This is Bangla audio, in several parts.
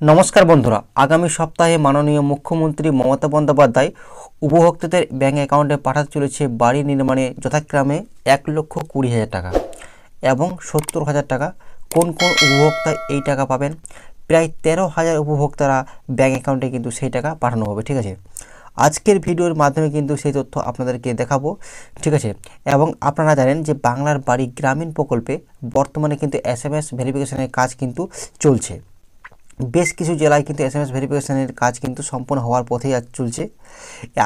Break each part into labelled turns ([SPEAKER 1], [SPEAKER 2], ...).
[SPEAKER 1] নমস্কার বন্ধুরা, আগামী সপ্তাহে মাননীয় মুখ্যমন্ত্রী মমতা বন্দ্যোপাধ্যায় উপভোক্তাদের ব্যাঙ্ক অ্যাকাউন্টে পাঠাতে চলেছে বাড়ি নির্মাণে যথাক্রমে 1,20,000 টাকা এবং 70,000 টাকা। কোন কোন উপভোক্তা এই টাকা পাবেন? প্রায় 13,000 উপভোক্তারা ব্যাঙ্ক অ্যাকাউন্টে কিন্তু সেই টাকা পাঠানো হবে। ঠিক আছে, আজকের ভিডিওর মাধ্যমে কিন্তু সেই তথ্য আপনাদেরকে দেখাবো। ঠিক আছে, এবং আপনারা জানেন যে বাংলার বাড়ি গ্রামীণ প্রকল্পে বর্তমানে কিন্তু SMS ভেরিফিকেশনের কাজ কিন্তু চলছে। বেশ কিছু জেলায় কিন্তু SMS ভেরিফিকেশনের কাজ কিন্তু সম্পূর্ণ হওয়ার পথেই চলছে।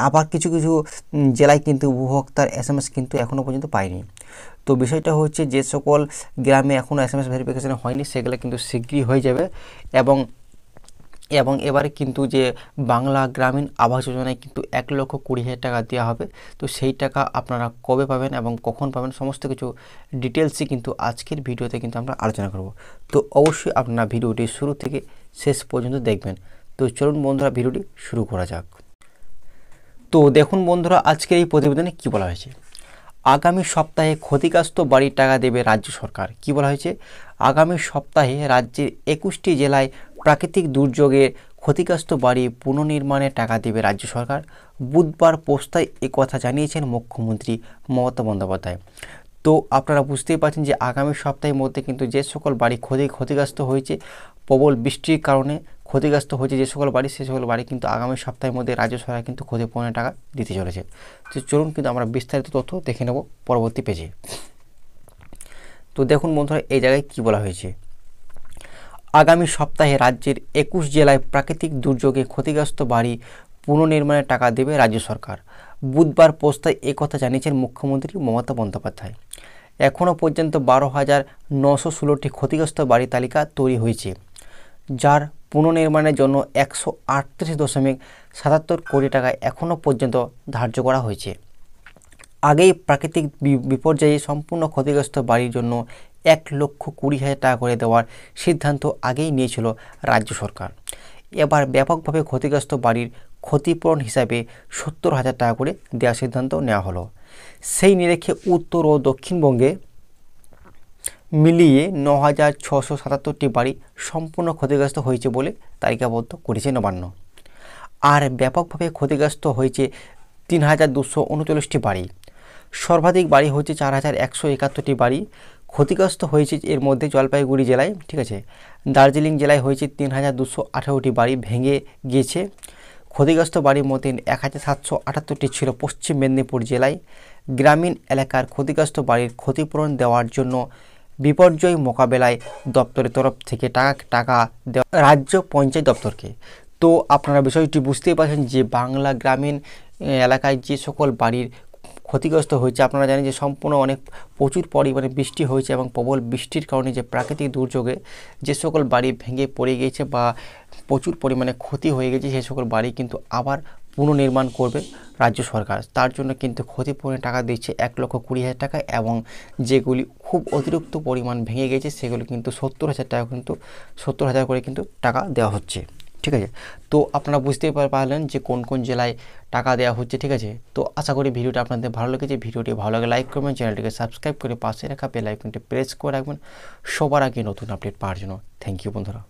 [SPEAKER 1] আবার কিছু কিছু জেলায় কিন্তু উপভোক্তার SMS কিন্তু এখনও পর্যন্ত পায়নি। তো বিষয়টা হচ্ছে, যে সকল গ্রামে এখনও SMS ভেরিফিকেশন হয়নি সেগুলো কিন্তু শীঘ্রই হয়ে যাবে। এবং এবারে কিন্তু যে বাংলা গ্রামীণ আবাস যোজনায় কিন্তু 1,20,000 টাকা দেওয়া হবে। তো সেই টাকা আপনারা কবে পাবেন এবং কখন পাবেন সমস্ত কিছু ডিটেলসই কিন্তু আজকের ভিডিওতে কিন্তু আমরা আলোচনা করব। তো অবশ্যই আপনারা ভিডিওটি শুরু থেকে শেষ পর্যন্ত দেখবেন। তো চলুন বন্ধুরা, ভিডিওটি শুরু করা যাক। তো দেখুন বন্ধুরা, আজকের এই প্রতিবেদনে কি বলা হয়েছে। আগামী সপ্তাহে ক্ষতিগ্রস্ত বাড়ির টাকা দেবে রাজ্য সরকার। কি বলা হয়েছে? আগামী সপ্তাহে রাজ্যের 21টি জেলায় প্রাকৃতিক দুর্যোগে ক্ষতিগ্রস্ত বাড়ি পুনর্নির্মাণে টাকা দেবে রাজ্য সরকার। বুধবার পোস্টায় কথা জানিয়েছেন মুখ্যমন্ত্রী মমতা বন্দ্যোপাধ্যায়। তো আপনারা বুঝতেই পারছেন যে আগামী সপ্তাহের মধ্যে কিন্তু যে সকল বাড়ি ক্ষতিগ্রস্ত হয়েছে প্রবল বৃষ্টির কারণে ক্ষতিগ্রস্ত হয়েছে যে সকল বাড়ি, সে সকল বাড়ি কিন্তু আগামী সপ্তাহের মধ্যে রাজ্য সরকার কিন্তু ক্ষতিপূরণের টাকা দিতে চলেছে। তো চলুন কিন্তু আমরা বিস্তারিত তথ্য দেখে নেব পরবর্তী পেজে। তো দেখুন বন্ধুরা, এই জায়গায় কি বলা হয়েছে। আগামী সপ্তাহে রাজ্যের 21 জেলায় প্রাকৃতিক দুর্যোগে ক্ষতিগ্রস্ত বাড়ি পুনর্নির্মাণের টাকা দেবে রাজ্য সরকার। বুধবার পোস্টায় কথা জানিয়েছেন মুখ্যমন্ত্রী মমতা বন্দ্যোপাধ্যায়। এখনও পর্যন্ত 12,916টি ক্ষতিগ্রস্ত বাড়ি তালিকা তৈরি হয়েছে, যার পুনর্নির্মাণের জন্য 138.77 কোটি টাকা এখনও পর্যন্ত ধার্য করা হয়েছে। আগেই প্রাকৃতিক বিপর্যয়ে সম্পূর্ণ ক্ষতিগ্রস্ত বাড়ির জন্য 1,20,000 টাকা করে দেওয়ার সিদ্ধান্ত আগেই নিয়েছিল রাজ্য সরকার। এবার ব্যাপকভাবে ক্ষতিগ্রস্ত বাড়ির ক্ষতিপূরণ হিসাবে 70,000 টাকা করে দেওয়ার সিদ্ধান্ত নেওয়া হলো। সেই নিরিখে উত্তর ও দক্ষিণবঙ্গে মিলিয়ে 9,677টি বাড়ি সম্পূর্ণ ক্ষতিগ্রস্ত হয়েছে বলে তালিকাবদ্ধ করেছে নবান্ন। আর ব্যাপকভাবে ক্ষতিগ্রস্ত হয়েছে 3,239টি বাড়ি। সর্বাধিক বাড়ি হচ্ছে 4,171টি বাড়ি ক্ষতিগ্রস্ত হয়েছে। এর মধ্যে জলপাইগুড়ি জেলায়, ঠিক আছে, দার্জিলিং জেলায় হয়েছে 3,218টি বাড়ি ভেঙে গিয়েছে। ক্ষতিগ্রস্ত বাড়ির মধ্যে 1,778টি ছিল পশ্চিম মেদিনীপুর জেলায়। গ্রামীণ এলাকার ক্ষতিগ্রস্ত বাড়ির ক্ষতিপূরণ দেওয়ার জন্য বিপর্যয় মোকাবেলায় দপ্তরের তরফ থেকে টাকা দেওয়া রাজ্য পঞ্চায়েত দপ্তরকে। তো আপনারা বিষয়টি বুঝতেই পারছেন যে বাংলা গ্রামীণ এলাকায় যে সকল বাড়ির ক্ষতিগ্রস্ত হয়েছে, আপনারা জানেন যে সম্পূর্ণ প্রচুর পরিমাণে বৃষ্টি হয়েছে এবং প্রবল বৃষ্টির কারণে যে প্রাকৃতিক দুর্যোগে যে সকল বাড়ি ভেঙে পড়ে গিয়েছে বা প্রচুর পরিমাণে ক্ষতি হয়ে গেছে, সেই সকল বাড়ি কিন্তু আবার পুনর্নির্মাণ করবে রাজ্য সরকার। তার জন্য কিন্তু ক্ষতিপূরণের টাকা দিচ্ছে 1,20,000 টাকা, এবং যেগুলি খুব অতিরিক্ত পরিমাণ ভেঙে গেছে সেগুলো কিন্তু 70,000 টাকা কিন্তু 70,000 করে কিন্তু টাকা দেওয়া হচ্ছে। ঠিক আছে, তো আপনারা বুঝতেই পারলেন যে কোন কোন জেলায় টাকা দেওয়া হচ্ছে। ঠিক আছে, তো আশা করি ভিডিওটা আপনাদের ভালো লেগেছে। ভিডিওটি ভালো লাগে লাইক করবেন, চ্যানেলটিকে সাবস্ক্রাইব করে পাশে রাখা বেল আইকনটি প্রেস করে রাখবেন সবার আগে নতুন আপডেট পাওয়ার জন্য। থ্যাংক ইউ বন্ধুরা।